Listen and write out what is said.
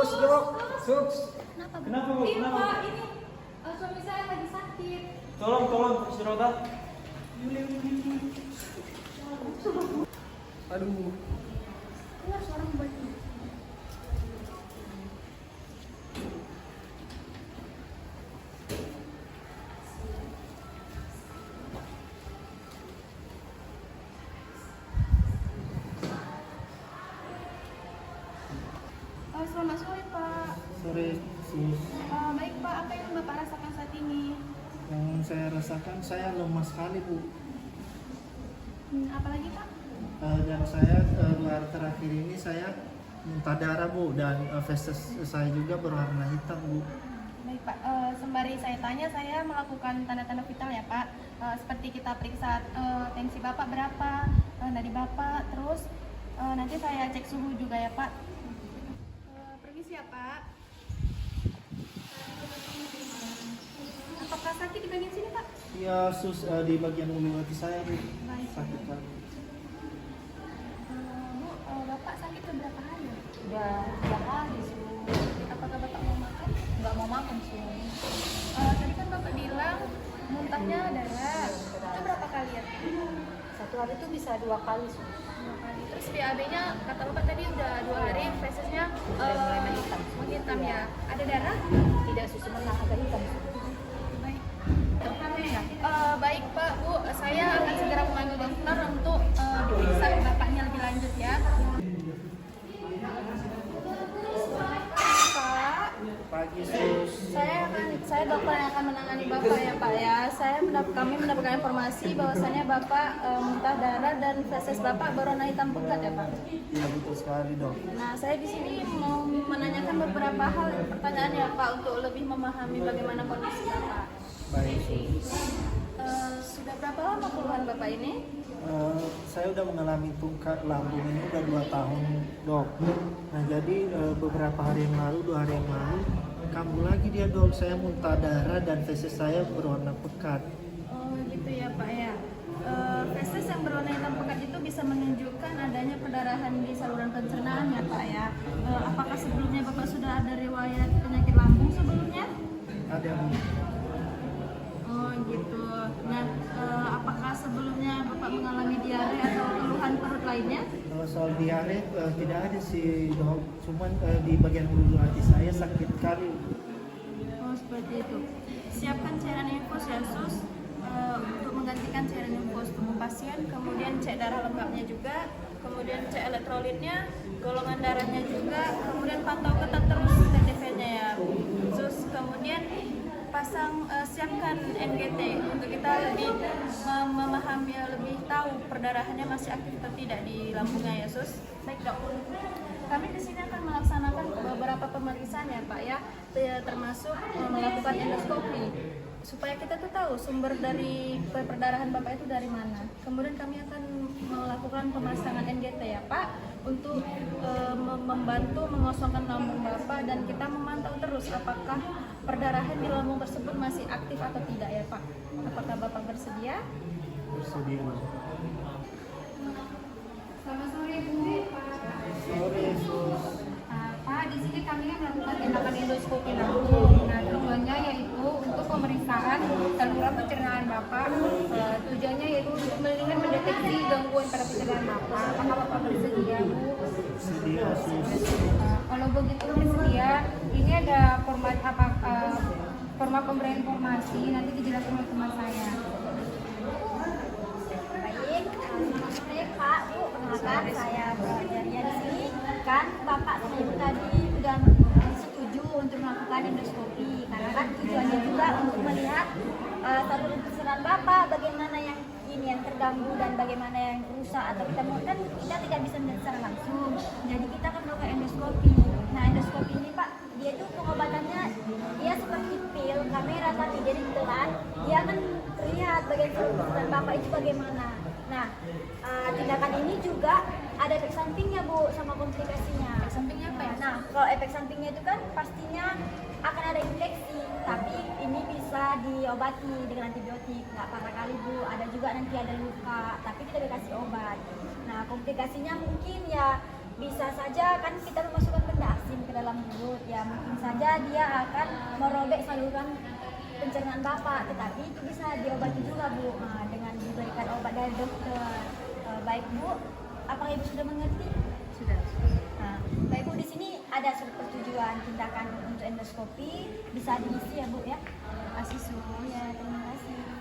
Sus, dok. Sus. Kenapa Bu? Iya Kenapa? Pak, ini suami saya lagi sakit. Tolong kursi roda. Aduh. Keluar suara baik. Selamat sore Pak. Sore, Sus. Baik Pak, apa yang Bapak rasakan saat ini? Yang saya rasakan saya lemas sekali, Bu. Apalagi Pak? Dan saya luar terakhir ini saya muntah darah, Bu, dan feses saya juga berwarna hitam, Bu. Baik Pak, sembari saya tanya, saya melakukan tanda-tanda vital ya Pak. Seperti kita periksa tensi Bapak berapa, nadi Bapak, terus nanti saya cek suhu juga ya Pak. Permisi ya Pak. Apakah sakit di bagian sini Pak? Ya, Sus, di bagian ulu hati saya, Bu. Baik. Sakit sekali. Bu, Bapak sakit berapa hari? Udah 3 hari sih. Apakah Bapak mau makan? Nggak mau makan sih. Tadi kan Bapak bilang muntahnya darah. Itu berapa kali ya? Satu hari itu bisa 2 kali sih. 2 kali. Terus BAB-nya kata Bapak tadi udah 2 hari, fesesnya Mulai menghitam. menghitam ya. Ada darah? Tidak susu menang, agak hitam sih. Baik. Baik Pak, Bu, saya akan segera memanggil dokter untuk diperiksa Bapaknya lebih lanjut ya. Pak, Pagi, Sus. saya dokter yang akan menangani Bapak ya Pak ya. Kami mendapatkan informasi bahwasannya Bapak muntah darah dan feses Bapak berwarna hitam pekat ya Pak. Iya, betul sekali, Dok. Nah, saya di sini mau menanyakan beberapa hal pertanyaan ya Pak untuk lebih memahami bagaimana kondisi Bapak. Baik, Sus. Sudah berapa lama keluhan Bapak ini? Saya udah mengalami tungkat lambung ini udah 2 tahun, Dok. Nah, jadi beberapa hari yang lalu, 2 hari yang lalu, kambuh lagi dia, Dok. Saya muntah darah dan feses saya berwarna pekat. Oh gitu ya Pak ya. Feses yang berwarna hitam pekat itu bisa menunjukkan adanya perdarahan di saluran pencernaan ya Pak ya. Apakah sebelumnya Bapak sudah ada riwayat penyakit lambung sebelumnya? Ada, Bu. Oh gitu. Nah, apakah sebelumnya Bapak mengalami diare atau keluhan perut lainnya? Kalau soal diare tidak ada sih, Dok. Cuman di bagian ulu hati saya sakit sekali. Oh seperti itu. Siapkan cairan infus ya sus untuk menggantikan cairan infus tubuh pasien. Kemudian cek darah lengkapnya juga. Kemudian cek elektrolitnya, golongan darahnya juga. Kemudian pantau ketat terus TTV-nya ya sus. Kemudian siapkan NGT untuk kita lebih memahami, lebih tahu perdarahannya masih aktif atau tidak di lambungnya ya sus. Baik dok. Kami di sini akan melaksanakan beberapa pemeriksaan ya Pak ya, termasuk melakukan endoskopi supaya kita tuh tahu sumber dari perdarahan Bapak itu dari mana. Kemudian kami akan melakukan pemasangan NGT ya Pak untuk membantu mengosongkan lambung Bapak dan kita memantau terus apakah perdarahan di lambung tersebut masih aktif atau tidak ya Pak. Apakah Bapak bersedia? Bersedia. Selamat sore Bu. Sore, Sus. Pak, di sini kami melakukan tindakan endoskopi lambung. Nah, tujuannya yaitu untuk pemeriksaan saluran pencernaan Bapak. Tujuannya yaitu untuk mendeteksi gangguan pada pencernaan Bapak. Apakah Bapak bersedia, Bu? Bersedia, Sus. Kalau begitu bersedia, ini ada format pemberian informasi. Nanti dijelaskan oleh teman saya. Baik, sore Pak, Bu. Perkenalkan saya Maria di sini. Kan Bapak saya tadi sudah setuju untuk melakukan endoskopi karena kan tujuannya juga untuk melihat saluran pencernaan Bapak bagaimana yang terganggu dan bagaimana yang rusak atau kita tidak bisa melihat secara langsung. Jadi kita akan melakukan endoskopi. Nah, endoskopi ini Pak, dia itu pengobatannya dia seperti pil kamera tapi jadi ditelan dia akan terlihat bagian saluran pencernaan Bapak itu bagaimana. Nah, tindakan ini juga ada efek sampingnya Bu sama komplikasinya. Efek sampingnya apa ya? Nah, kalau efek sampingnya itu kan pastinya akan ada infeksi, tapi ini bisa diobati dengan antibiotik. Nggak parah kali Bu, ada juga nanti ada luka, tapi tidak dikasih obat. Nah, komplikasinya mungkin ya bisa saja kan kita memasukkan benda asing mesin ke dalam mulut, ya mungkin saja dia akan merobek saluran pencernaan Bapak, tetapi itu bisa diobati juga Bu, dengan diberikan obat dari dokter. Baik Bu, apakah Ibu sudah mengerti? Sudah. Nah, Baik Bu, di sini ada surat persetujuan tindakan untuk endoskopi, bisa diisi ya Bu ya. Terima kasih, Sus. Ya, terima kasih.